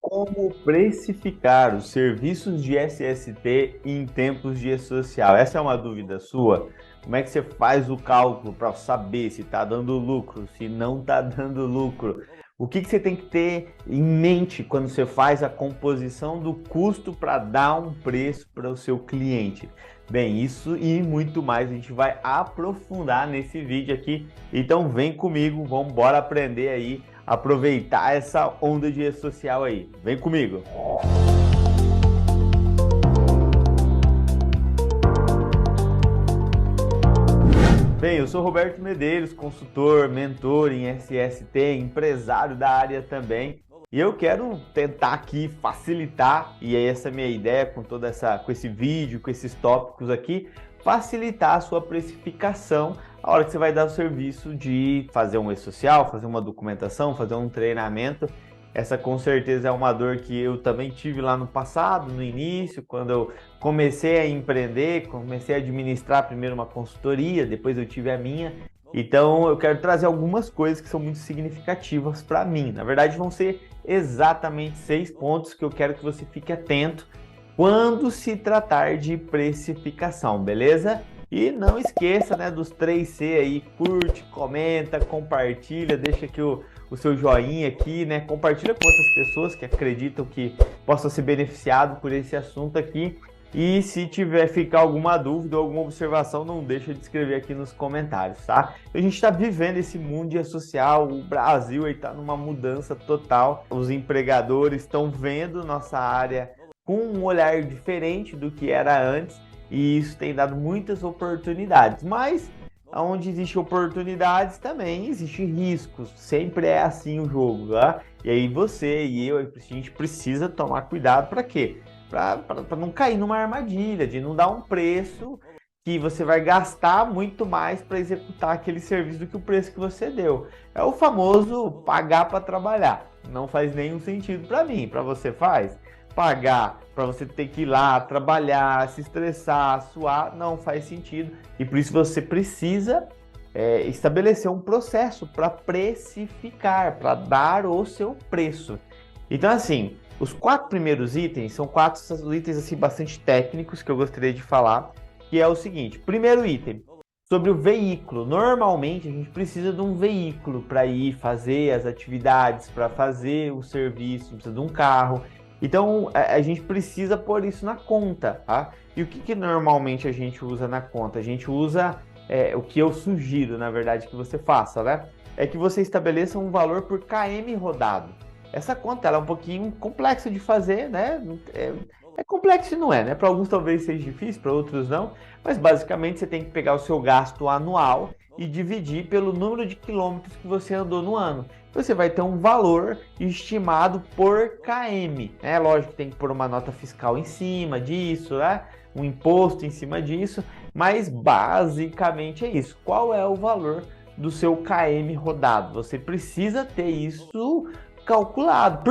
Como precificar os serviços de SST em tempos de E-Social? Essa é uma dúvida sua? Como é que você faz o cálculo para saber se está dando lucro, se não está dando lucro? O que você tem que ter em mente quando você faz a composição do custo para dar um preço para o seu cliente? Bem, isso e muito mais a gente vai aprofundar nesse vídeo aqui. Então vem comigo, vamos embora aprender aí, aproveitar essa onda de rede social aí. Vem comigo! Bem, eu sou Roberto Medeiros, consultor, mentor em SST, empresário da área também. E eu quero tentar aqui facilitar, e é essa minha ideia com esse vídeo, com esses tópicos aqui, facilitar a sua precificação a hora que você vai dar o serviço de fazer um e-social, fazer uma documentação, fazer um treinamento. Essa com certeza é uma dor que eu também tive lá no passado, no início, quando eu comecei a empreender, comecei a administrar primeiro uma consultoria, depois eu tive a minha. Então eu quero trazer algumas coisas que são muito significativas para mim. Na verdade vão ser exatamente 6 pontos que eu quero que você fique atento quando se tratar de precificação, beleza? E não esqueça, né, dos 3C aí, curte, comenta, compartilha, deixa aqui o seu joinha aqui, né? Compartilha com outras pessoas que acreditam que possam ser beneficiados por esse assunto aqui. E se ficar alguma dúvida ou alguma observação, não deixa de escrever aqui nos comentários, tá? A gente está vivendo esse mundo social, o Brasil está numa mudança total. Os empregadores estão vendo nossa área com um olhar diferente do que era antes e isso tem dado muitas oportunidades. Mas onde existem oportunidades também existem riscos. Sempre é assim o jogo, tá? E aí você e eu, a gente precisa tomar cuidado para quê? Para não cair numa armadilha, de não dar um preço que você vai gastar muito mais para executar aquele serviço do que o preço que você deu. É o famoso pagar para trabalhar. Não faz nenhum sentido para mim, para você faz? Pagar para você ter que ir lá trabalhar, se estressar, suar, não faz sentido. E por isso você precisa estabelecer um processo para precificar, para dar o seu preço. Então assim, os 4 primeiros itens são 4 itens assim, bastante técnicos que eu gostaria de falar, que é o seguinte. Primeiro item, sobre o veículo. Normalmente a gente precisa de um veículo para ir fazer as atividades, para fazer o serviço, precisa de um carro. Então a gente precisa pôr isso na conta, tá? E o que normalmente a gente usa na conta? A gente usa o que eu sugiro, na verdade, que você faça, né? É que você estabeleça um valor por km rodado. Essa conta ela é um pouquinho complexa de fazer, né? É complexo e não é, né? Para alguns talvez seja difícil, para outros não. Mas basicamente você tem que pegar o seu gasto anual e dividir pelo número de quilômetros que você andou no ano. Você vai ter um valor estimado por km, né? Lógico que tem que pôr uma nota fiscal em cima disso, né? Um imposto em cima disso, mas basicamente é isso. Qual é o valor do seu km rodado? Você precisa ter isso calculado.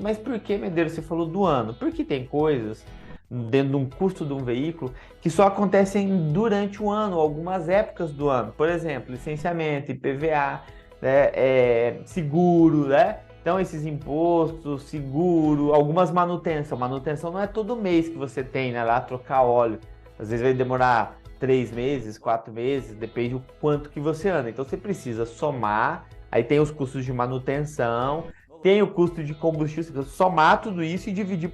Mas por que, Medeiros, você falou do ano? Porque tem coisas dentro de um custo de um veículo que só acontecem durante o ano, algumas épocas do ano. Por exemplo, licenciamento, IPVA, né, seguro, né? Então esses impostos, seguro, algumas manutenção. Manutenção não é todo mês que você tem, né? Lá trocar óleo. Às vezes vai demorar 3 meses, 4 meses, depende do quanto que você anda. Então você precisa somar. Aí tem os custos de manutenção, tem o custo de combustível, você precisa somar tudo isso e dividir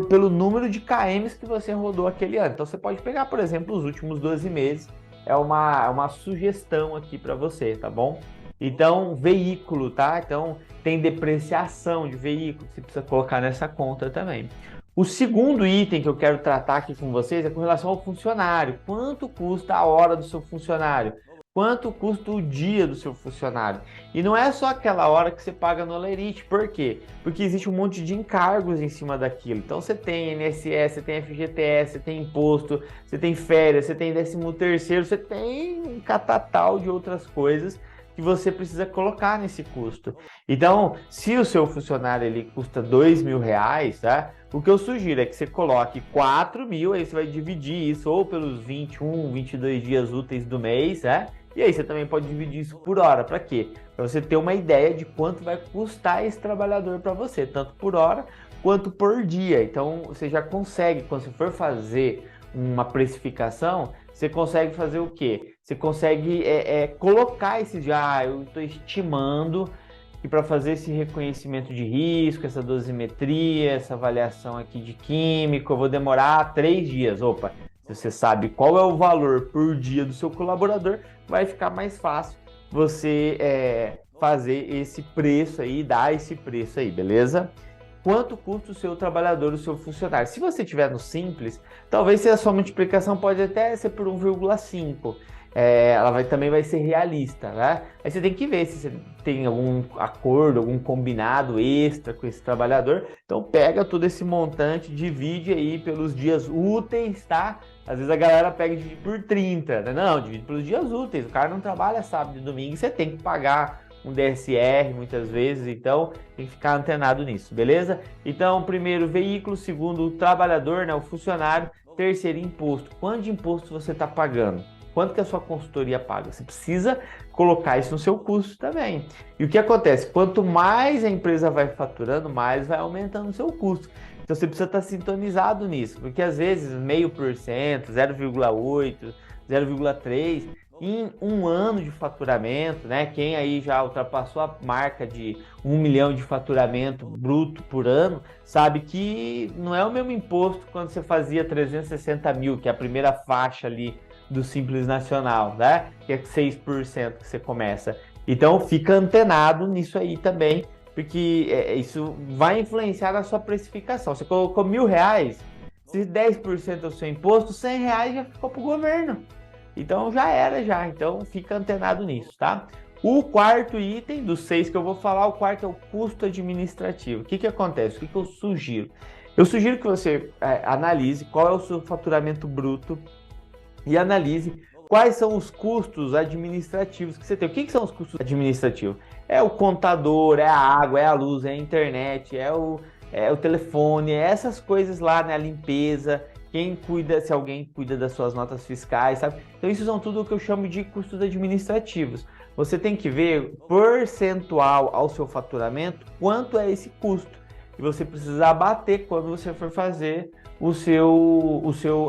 pelo número de km que você rodou aquele ano. Então você pode pegar, por exemplo, os últimos 12 meses, é uma sugestão aqui para você, tá bom? Então, veículo, tá? Então, tem depreciação de veículo, você precisa colocar nessa conta também. O segundo item que eu quero tratar aqui com vocês é com relação ao funcionário. Quanto custa a hora do seu funcionário? Quanto custa o dia do seu funcionário? E não é só aquela hora que você paga no Olerite. Por quê? Porque existe um monte de encargos em cima daquilo. Então você tem INSS, você tem FGTS, você tem imposto, você tem férias, você tem 13º, você tem um catatal de outras coisas que você precisa colocar nesse custo. Então, se o seu funcionário ele custa R$2.000, tá? O que eu sugiro é que você coloque 4.000, aí você vai dividir isso ou pelos 21, 22 dias úteis do mês, né? E aí você também pode dividir isso por hora. Para quê? Para você ter uma ideia de quanto vai custar esse trabalhador para você, tanto por hora quanto por dia. Então você já consegue, quando você for fazer uma precificação, você consegue fazer o quê? Você consegue colocar esse já, eu estou estimando que para fazer esse reconhecimento de risco, essa dosimetria, essa avaliação aqui de químico, eu vou demorar 3 dias. Opa, se você sabe qual é o valor por dia do seu colaborador, vai ficar mais fácil você fazer esse preço aí, dar esse preço aí, beleza? Quanto custa o seu trabalhador, o seu funcionário? Se você tiver no simples, talvez a sua multiplicação pode até ser por 1,5. Ela também vai ser realista, né? Aí você tem que ver se você tem algum acordo, algum combinado extra com esse trabalhador. Então pega todo esse montante, divide aí pelos dias úteis, tá? Às vezes a galera pega e divide por 30, né? Não, divide pelos dias úteis. O cara não trabalha sábado e domingo, você tem que pagar um DSR muitas vezes, então tem que ficar antenado nisso, beleza? Então, primeiro, veículo, segundo, o trabalhador, né, o funcionário, terceiro, imposto. Quanto de imposto você está pagando? Quanto que a sua consultoria paga? Você precisa colocar isso no seu custo também. E o que acontece? Quanto mais a empresa vai faturando, mais vai aumentando o seu custo. Então você precisa estar sintonizado nisso, porque às vezes 0,5%, 0,8%, 0,3%, em um ano de faturamento, né? Quem aí já ultrapassou a marca de 1 milhão de faturamento bruto por ano, sabe que não é o mesmo imposto quando você fazia 360 mil, que é a primeira faixa ali do Simples Nacional, né? Que é 6% que você começa. Então fica antenado nisso aí também, porque isso vai influenciar na sua precificação. Você colocou R$1.000, se 10% é o seu imposto, R$100 já ficou para o governo. Então já era já, então fica antenado nisso, tá? O quarto item dos 6 que eu vou falar, o quarto é o custo administrativo. O que acontece? O que eu sugiro? Eu sugiro que você analise qual é o seu faturamento bruto e analise quais são os custos administrativos que você tem. O que são os custos administrativos? É o contador, é a água, é a luz, é a internet, é o telefone, é essas coisas lá, né? A limpeza, quem cuida, se alguém cuida das suas notas fiscais, sabe? Então isso são tudo o que eu chamo de custos administrativos. Você tem que ver percentual ao seu faturamento quanto é esse custo. E você precisa abater quando você for fazer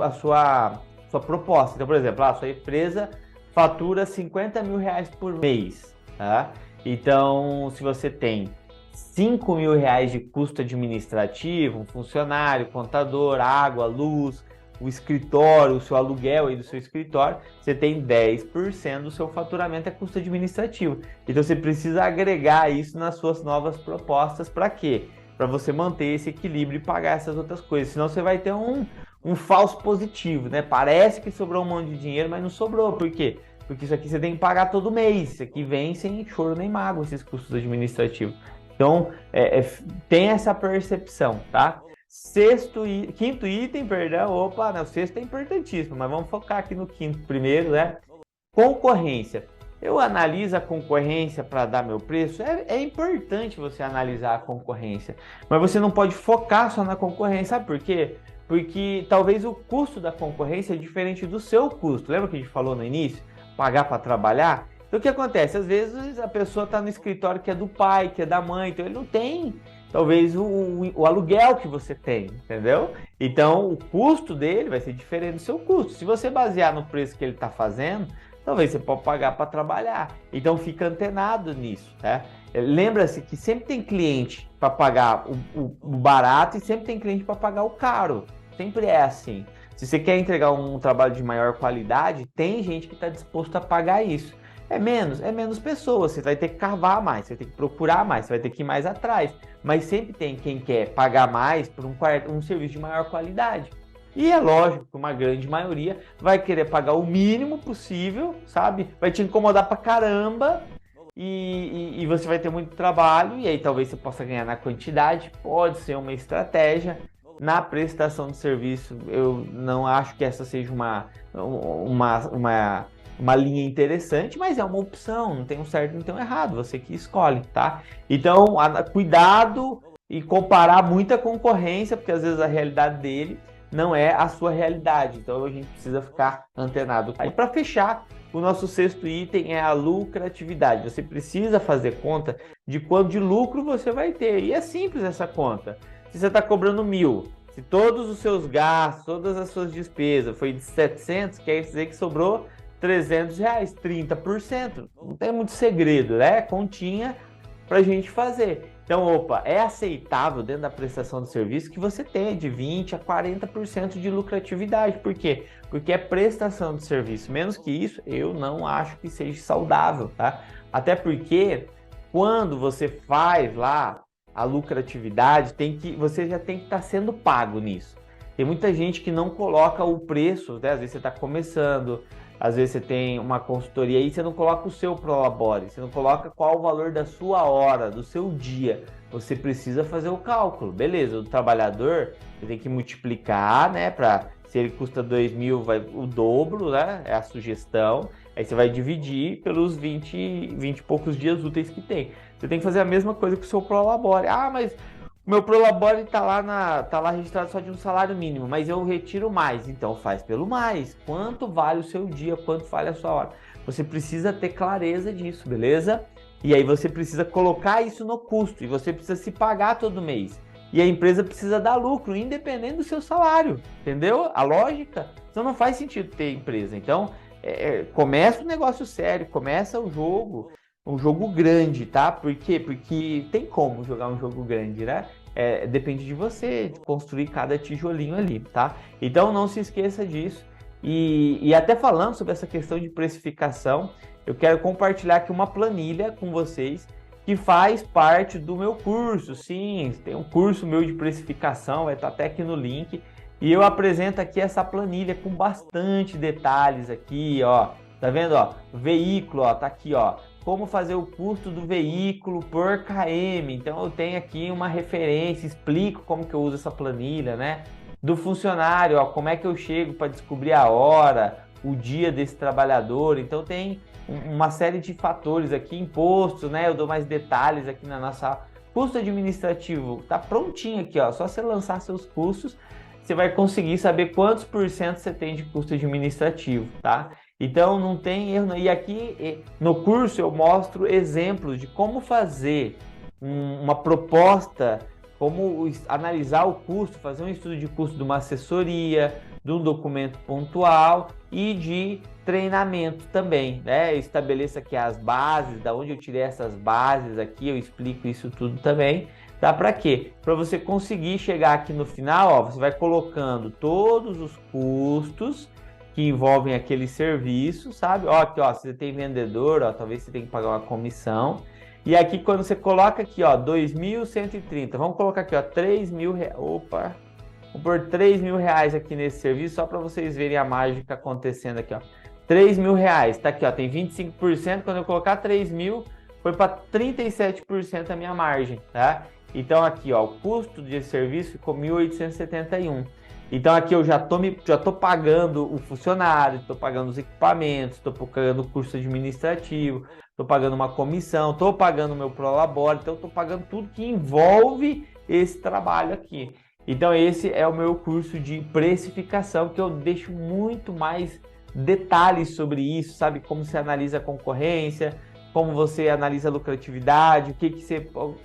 a sua proposta. Então, por exemplo, a sua empresa fatura R$50.000 por mês, tá? Então, se você tem R$5.000 de custo administrativo, um funcionário, contador, água, luz, o escritório, o seu aluguel aí do seu escritório, você tem 10% do seu faturamento é custo administrativo. Então você precisa agregar isso nas suas novas propostas. Para quê? Para você manter esse equilíbrio e pagar essas outras coisas. Senão você vai ter um falso positivo, né? Parece que sobrou um monte de dinheiro, mas não sobrou. Por quê? Porque isso aqui você tem que pagar todo mês. Isso aqui vem sem choro nem mágoa, esses custos administrativos. Então, tem essa percepção, tá? Quinto item, perdão, opa, não, o sexto é importantíssimo, mas vamos focar aqui no quinto primeiro, né? Concorrência. Eu analiso a concorrência para dar meu preço? É importante você analisar a concorrência, mas você não pode focar só na concorrência, sabe por quê? Porque talvez o custo da concorrência é diferente do seu custo. Lembra que a gente falou no início? Pagar para trabalhar? Então o que acontece? Às vezes a pessoa está no escritório que é do pai, que é da mãe, então ele não tem talvez o aluguel que você tem, entendeu? Então o custo dele vai ser diferente do seu custo. Se você basear no preço que ele está fazendo, talvez você possa pagar para trabalhar. Então fica antenado nisso, tá? Lembra-se que sempre tem cliente para pagar o barato e sempre tem cliente para pagar o caro. Sempre é assim. Se você quer entregar um trabalho de maior qualidade, tem gente que está disposto a pagar isso. É menos pessoas, você vai ter que cavar mais, você vai ter que procurar mais, você vai ter que ir mais atrás. Mas sempre tem quem quer pagar mais por um serviço de maior qualidade. E é lógico que uma grande maioria vai querer pagar o mínimo possível, sabe? Vai te incomodar pra caramba e você vai ter muito trabalho e aí talvez você possa ganhar na quantidade, pode ser uma estratégia. Na prestação de serviço, eu não acho que essa seja uma linha interessante, mas é uma opção, não tem um certo, não tem um errado, você que escolhe, tá? Então, cuidado e comparar muita concorrência, porque às vezes a realidade dele não é a sua realidade, então a gente precisa ficar antenado. Aí para fechar, o nosso sexto item é a lucratividade. Você precisa fazer conta de quanto de lucro você vai ter. E é simples essa conta. Se você está cobrando 1.000, se todos os seus gastos, todas as suas despesas foi de 700, quer dizer que sobrou R$300, 30%. Não tem muito segredo, né? Continha para a gente fazer. Então, é aceitável dentro da prestação de serviço que você tenha de 20% a 40% de lucratividade. Por quê? Porque é prestação de serviço. Menos que isso, eu não acho que seja saudável, tá? Até porque quando você faz lá a lucratividade, você já tem que estar sendo pago nisso. Tem muita gente que não coloca o preço, né? Às vezes você está começando, às vezes você tem uma consultoria e você não coloca o seu prolabore, você não coloca qual o valor da sua hora, do seu dia. Você precisa fazer o cálculo, beleza? O trabalhador você tem que multiplicar, né? Se ele custa 2.000, vai o dobro, né? É a sugestão. Aí você vai dividir pelos 20 e poucos dias úteis que tem. Você tem que fazer a mesma coisa com o seu prolabore. Ah, mas o meu prolabore tá lá registrado só de um salário mínimo, mas eu retiro mais. Então faz pelo mais. Quanto vale o seu dia? Quanto vale a sua hora? Você precisa ter clareza disso, beleza? E aí você precisa colocar isso no custo e você precisa se pagar todo mês. E a empresa precisa dar lucro, independente do seu salário, entendeu? A lógica, então não faz sentido ter empresa. Então, começa um negócio sério, começa o jogo, um jogo grande, tá? Por quê? Porque tem como jogar um jogo grande, né? Depende de você, de construir cada tijolinho ali, tá? Então não se esqueça disso. E até falando sobre essa questão de precificação, eu quero compartilhar aqui uma planilha com vocês que faz parte do meu curso. Sim, tem um curso meu de precificação, vai estar até aqui no link. E eu apresento aqui essa planilha com bastante detalhes aqui, ó. Tá vendo, ó? Veículo, ó, tá aqui, ó. Como fazer o custo do veículo por km. Então eu tenho aqui uma referência, explico como que eu uso essa planilha, né? Do funcionário, ó, como é que eu chego para descobrir a hora, o dia desse trabalhador. Então tem uma série de fatores aqui, impostos, né? Eu dou mais detalhes aqui na nossa custo administrativo. Tá prontinho aqui, ó. Só você lançar seus custos, você vai conseguir saber quantos por cento você tem de custo administrativo, tá? Então não tem erro. E aqui no curso eu mostro exemplos de como fazer uma proposta, como analisar o custo, fazer um estudo de custo de uma assessoria, de um documento pontual e de treinamento também, né? Eu estabeleço aqui as bases, da onde eu tirei essas bases aqui, eu explico isso tudo também. Dá para quê? Para você conseguir chegar aqui no final, ó, você vai colocando todos os custos que envolvem aquele serviço, sabe? Ó, aqui, ó, se você tem vendedor, ó, talvez você tenha que pagar uma comissão. E aqui, quando você coloca aqui, ó, 2.130, vamos colocar aqui, ó, 3.000 reais. Opa! Vou pôr 3.000 reais aqui nesse serviço, só para vocês verem a mágica acontecendo aqui, ó. 3.000 reais, tá aqui, ó, tem 25%, quando eu colocar 3.000, foi para 37% a minha margem, tá? Então aqui, ó, o custo de serviço ficou 1.871. Então aqui eu já tô pagando o funcionário, estou pagando os equipamentos, estou pagando o custo administrativo, estou pagando uma comissão, estou pagando o meu prolabore, então estou pagando tudo que envolve esse trabalho aqui. Então esse é o meu curso de precificação, que eu deixo muito mais detalhes sobre isso, sabe? Como você analisa a concorrência, como você analisa a lucratividade,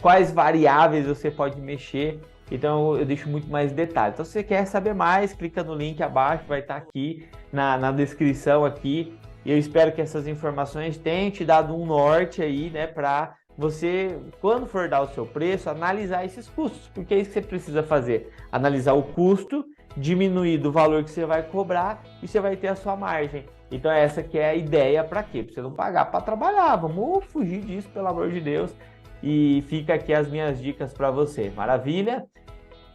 quais variáveis você pode mexer. Então eu deixo muito mais detalhes. Então se você quer saber mais, clica no link abaixo, vai estar aqui na descrição aqui. E eu espero que essas informações tenham te dado um norte aí, né, para você, quando for dar o seu preço, analisar esses custos, porque é isso que você precisa fazer. Analisar o custo, diminuir do valor que você vai cobrar e você vai ter a sua margem. Então essa que é a ideia. Para quê? Para você não pagar para trabalhar. Vamos fugir disso, pelo amor de Deus. E fica aqui as minhas dicas para você. Maravilha?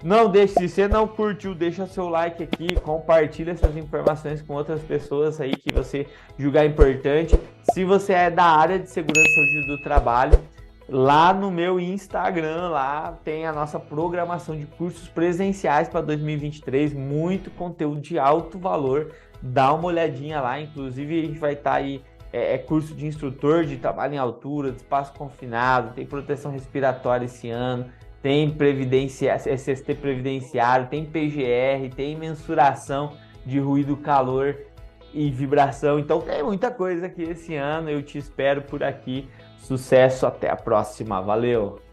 Não deixe, se você não curtiu, deixa seu like aqui, compartilha essas informações com outras pessoas aí que você julgar importante. Se você é da área de segurança e saúde do trabalho, lá no meu Instagram, lá tem a nossa programação de cursos presenciais para 2023, muito conteúdo de alto valor. Dá uma olhadinha lá, inclusive a gente vai estar aí, curso de instrutor de trabalho em altura, de espaço confinado, tem proteção respiratória esse ano, tem previdência, SST previdenciário, tem PGR, tem mensuração de ruído e calor. e vibração. Então tem muita coisa aqui esse ano. Eu te espero por aqui. Sucesso, até a próxima. Valeu!